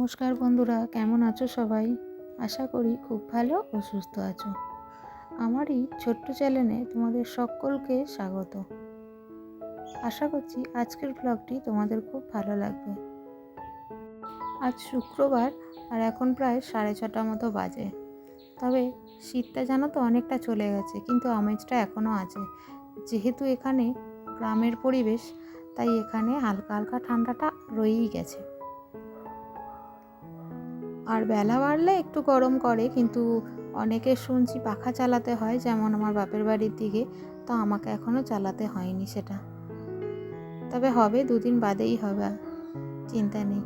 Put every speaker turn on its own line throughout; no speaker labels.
নমস্কার বন্ধুরা, কেমন আছো সবাই? আশা করি খুব ভালো ও সুস্থ আছো। আমার এই ছোট্ট চ্যানেলে তোমাদের সকলকে স্বাগত। আশা করছি আজকের ব্লগটি তোমাদের খুব ভালো লাগবে। আজ শুক্রবার আর এখন প্রায় 6:30 মতো বাজে। তবে শীতটা জানো তো অনেকটা চলে গেছে, কিন্তু আমেজটা এখনও আছে। যেহেতু এখানে গ্রামের পরিবেশ, তাই এখানে হালকা হালকা ঠান্ডাটা রয়েই গেছে। আর বেলা বাড়লে একটু গরম করে, কিন্তু অনেকের শুনছি পাখা চালাতে হয়, যেমন আমার বাপের বাড়ির দিকে। তো আমাকে এখনও চালাতে হয়নি সেটা, তবে হবে 2 দিন বাদেই হবে, চিন্তা নেই।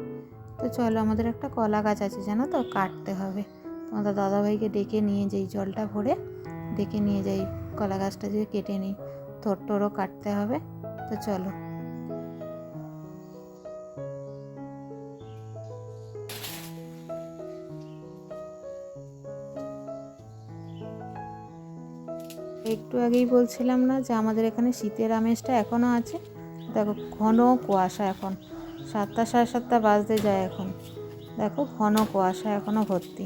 তো চলো, আমাদের একটা কলা গাছ আছে জানো তো, কাটতে হবে। তোমাদের দাদাভাইকে ডেকে নিয়ে যাই, জলটা ভরে ডেকে নিয়ে যাই, কলা গাছটা দিয়ে কেটে নিই। থোড় কাটতে হবে। তো চলো। একটু আগেই বলছিলাম না যে আমাদের এখানে শীতের আমেজটা এখনও আছে। দেখো, ঘন কুয়াশা, এখন 7টা 7:30 বাজতে যায় এখন। দেখো, ঘন কুয়াশা এখনও ভর্তি।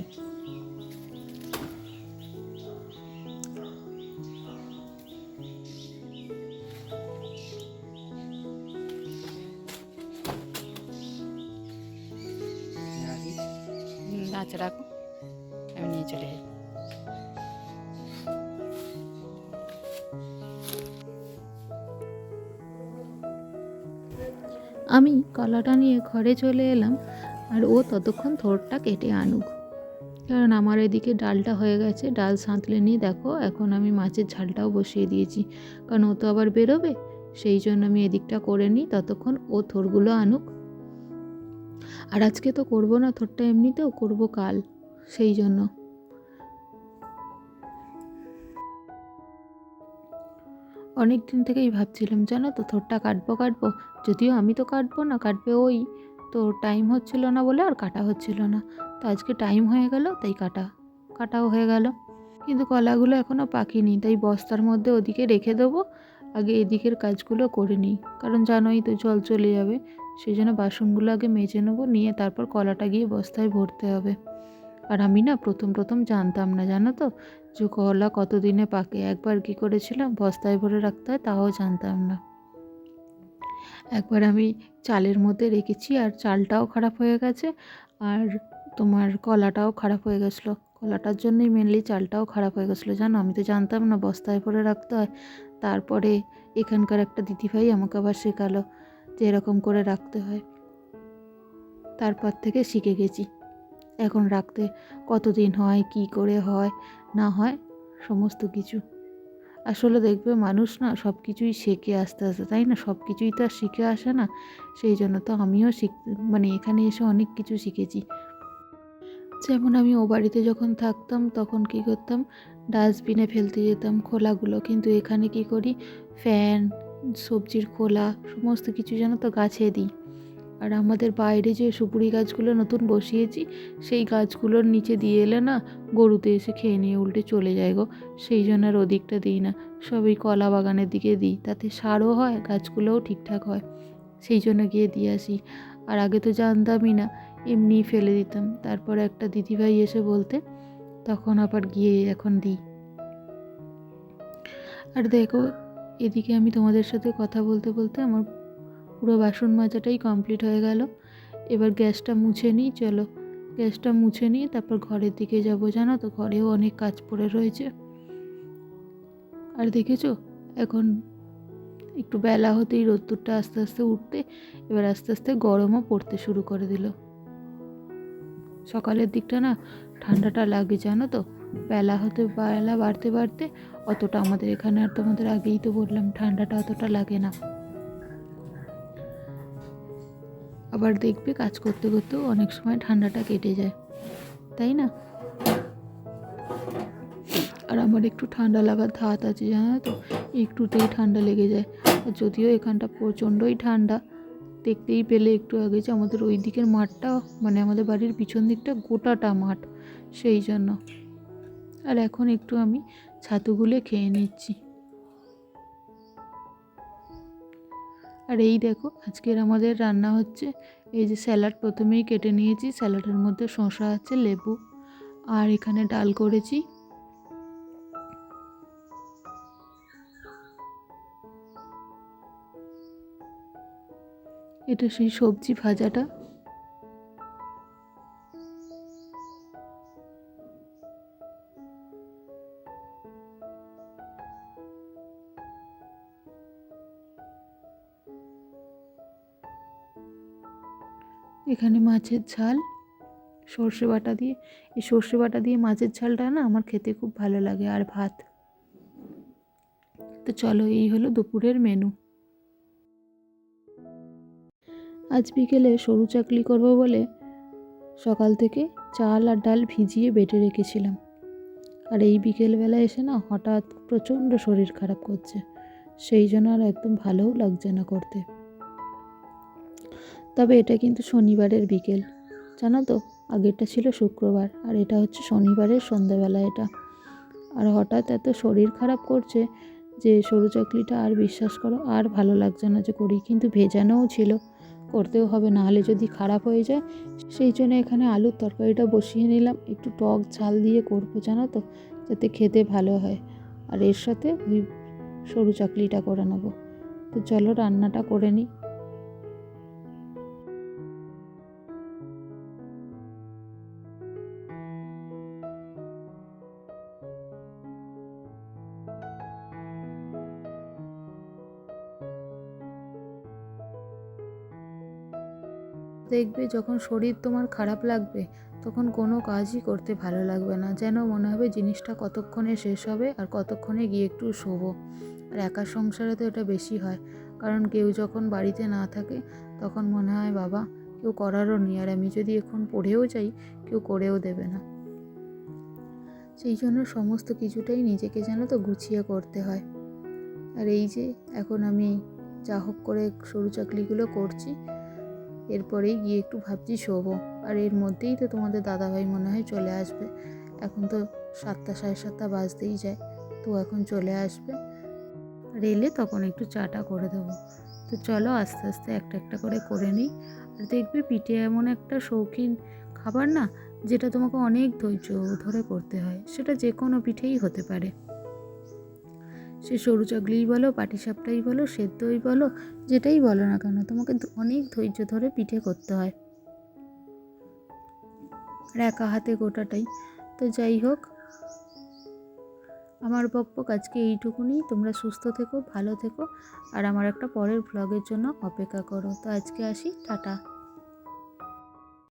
আচ্ছা রাখো, আমি নিয়ে চলে যাই।
আমি কলাটা নিয়ে ঘরে চলে এলাম, আর ও ততক্ষণ থোড়টা কেটে আনুক। কারণ আমার এদিকে ডালটা হয়ে গেছে, ডাল সাঁতলে নিয়ে দেখো এখন আমি মাছের ঝালটাও বসিয়ে দিয়েছি, কারণ ও তো আবার বেরোবে। সেই জন্য আমি এদিকটা করে নিই, ততক্ষণ ও থোড়গুলো আনুক। আর আজকে তো করবো না থোড়টা, এমনিতেও করবো কাল, সেই জন্য। অনেক দিন থেকেই ভাবছিলাম জানো তো, থোড়টা কাটবো, যদিও আমি তো কাটবো না, কাটবে ওই। তো টাইম হচ্ছিল না বলে আর কাটা হচ্ছিল না। তো আজকে টাইম হয়ে গেল, তাই কাটাও হয়ে গেল। কিন্তু কলাগুলো এখনও পাকেনি, তাই বস্তার মধ্যে ওদিকে রেখে দেবো। আগে এদিকের কাজগুলো করে নিই, কারণ জানোই তো জল চলে যাবে। সেই জন্য বাসনগুলো আগে মেজে নেবো, নিয়ে তারপর কলাটা গিয়ে বস্তায় ভরতে হবে। আর আমি না প্রথম জানতাম না জানো তো, যে কলা কতদিনে পাকে। একবার কি করেছিলাম, বস্তায় ভরে রাখতে হয়, তাও জানতাম না। একবার আমি চালের মধ্যে রেখেছি, আর চালটাও খারাপ হয়ে গেছে, আর তোমার কলাটাও খারাপ হয়ে গেছিলো। কলাটার জন্যই মেনলি চালটাও খারাপ হয়ে গেছিলো জানো। আমি তো জানতাম না বস্তায় ভরে রাখতে হয়। তারপরে এখানকার একটা দিদিভাই আমাকে আবার শেখালো যে এরকম করে রাখতে হয়। তারপর থেকে শিখে গেছি এখন রাখতে, কতদিন হয়, কি করে হয় না হয়, সমস্ত কিছু। আসলে দেখবে মানুষ না সব কিছুই শেখে আস্তে আস্তে, তাই না? সব কিছুই তো আর শিখে আসে না। সেই জন্য তো আমিও এখানে এসে অনেক কিছু শিখেছি। যেমন আমি ও বাড়িতে যখন থাকতাম তখন কি করতাম, ডাস্টবিনে ফেলতে যেতাম খোলাগুলো, কিন্তু এখানে কি করি, ফ্যান, সবজির খোলা, সমস্ত কিছু যেন তো গাছে দিই। আর আমাদের বাইরে যে সুপুরি গাছগুলো নতুন বসিয়েছি, সেই গাছগুলোর নিচে দিয়ে এলে না গরুতে এসে খেয়ে নিয়ে উল্টে চলে যায় গো। সেই জন্য আর ওদিকটা দিই না, সব এই কলা বাগানের দিকে দিই, তাতে সারও হয়, গাছগুলোও ঠিকঠাক হয়। সেই জন্য গিয়ে দিয়ে আসি। আর আগে তো জানতামই না, এমনিই ফেলে দিতাম। তারপর একটা দিদিভাই এসে বলতে, তখন আবার গিয়ে এখন দিই। আর দেখো, এদিকে আমি তোমাদের সাথে কথা বলতে বলতে আমার পুরো বাসন মাজাটাই কমপ্লিট হয়ে গেল। এবার গ্যাসটা মুছে নিই, চলো গ্যাসটা মুছে নিয়ে তারপর ঘরের দিকে যাব। জানো তো, ঘরেও অনেক কাজ পড়ে রয়েছে। আর দেখেছো, এখন একটু বেলা হতেই রোদ্দুরটা আস্তে আস্তে উঠতে, এবার আস্তে আস্তে গরমও পড়তে শুরু করে দিল। সকালের দিকটা না ঠান্ডাটা লাগে জানো তো, বেলা বাড়তে বাড়তে অতটা আমাদের এখানে, আর তোমাদের আগেই তো বললাম, ঠান্ডাটা অতটা লাগে না। আবার দেখবে কাজ করতে করতেও অনেক সময় ঠান্ডাটা কেটে যায়, তাই না? আর আমার একটু ঠান্ডা লাগার ধাত আছে জানো তো, একটুতেই ঠান্ডা লেগে যায়। আর যদিও এখানটা প্রচণ্ডই ঠান্ডা, দেখতেই পেলে একটু আগে যে আমাদের ওই দিকের মাঠটা, মানে আমাদের বাড়ির পিছন দিকটা গোটাটা মাঠ, সেই জন্য। আর এখন একটু আমি ছাতুগুলো খেয়ে নিচ্ছি। আর এই দেখো, আজকের আমাদের রান্না হচ্ছে এই যে স্যালাড প্রথমেই কেটে নিয়েছি, স্যালাডের মধ্যে শসা আছে, লেবু, আর এখানে ডাল করেছি। এটা সেই সবজি ভাজাটা। এখানে মাছের ঝাল সর্ষে বাটা দিয়ে। এই সর্ষে বাটা দিয়ে মাছের ঝালটা না আমার খেতে খুব ভালো লাগে, আর ভাত। তো চলো, এই হলো দুপুরের মেনু। আজ বিকেলে সরু চাকলি করব বলে সকাল থেকে চাল আর ডাল ভিজিয়ে বেটে রেখেছিলাম। আর এই বিকেলবেলা এসে না হঠাৎ প্রচণ্ড শরীর খারাপ করছে, সেই জন্য আর একদম ভালোও লাগছে না করতে। তবে এটা কিন্তু শনিবারের বিকেল, জানো তো, আগেরটা ছিল শুক্রবার, আর এটা হচ্ছে শনিবারের সন্ধ্যাবেলা এটা। আর হঠাৎ এত শরীর খারাপ করছে যে সরু চাকলিটা আর বিশ্বাস করো আর ভালো লাগছে না যে করি, কিন্তু ভেজানোও ছিল, করতেও হবে, নাহলে যদি খারাপ হয়ে যায়। সেই জন্য এখানে আলুর তরকারিটা বসিয়ে নিলাম, একটু টক ঝাল দিয়ে করবো, জানো তো, যাতে খেতে ভালো হয়। আর এর সাথে ওই সরু চাকলিটা করে নেবো। তো চলো রান্নাটা করে নিই। দেখবে যখন শরীর তোমার খারাপ লাগবে তখন কোনো কাজই করতে ভালো লাগবে না, যেন মনে হবে জিনিসটা কতক্ষণে শেষ হবে আর কতক্ষণে গিয়ে একটু শোবো। আর একা সংসারে তো এটা বেশি হয়, কারণ কেউ যখন বাড়িতে না থাকে তখন মনে হয় বাবা কেউ করারও নেই, আর আমি যদি এখন পড়েও যাই কেউ করেও দেবে না। সেই জন্য সমস্ত কিছুটাই নিজেকে যেন তো গুছিয়ে করতে হয়। আর এই যে এখন আমি যা হোক করে সরু চাকলিগুলো করছি, এরপরেই গিয়ে একটু ভাবছি শোবো। আর এর মধ্যেই তো তোমাদের দাদাভাই মনে হয় চলে আসবে। এখন তো 7টা 7:30 বাজতেই যায়, তো এখন চলে আসবে। আর এলে তখন একটু চাটা করে দেবো। তো চলো আস্তে আস্তে একটা একটা করে নিই। আর দেখবে পিঠে এমন একটা শৌখিন খাবার না, যেটা তোমাকে অনেক ধৈর্য ধরে করতে হয়, সেটা যে কোনো পিঠেই হতে পারে। সে সরু চাকলিই বলো, পাটিসাপটাই বলো, সেদ্ধই বলো, যেটাই বলো না কেন, তোমাকে অনেক ধৈর্য ধরে পিঠে করতে হয়, আর একা হাতে গোটাটাই। তো যাই হোক, আমার বকবক আজকে এইটুকুনি। তোমরা সুস্থ থেকো, ভালো থেকো, আর আমার একটা পরের ভ্লগের জন্য অপেক্ষা করো। তো আজকে আসি, টাটা।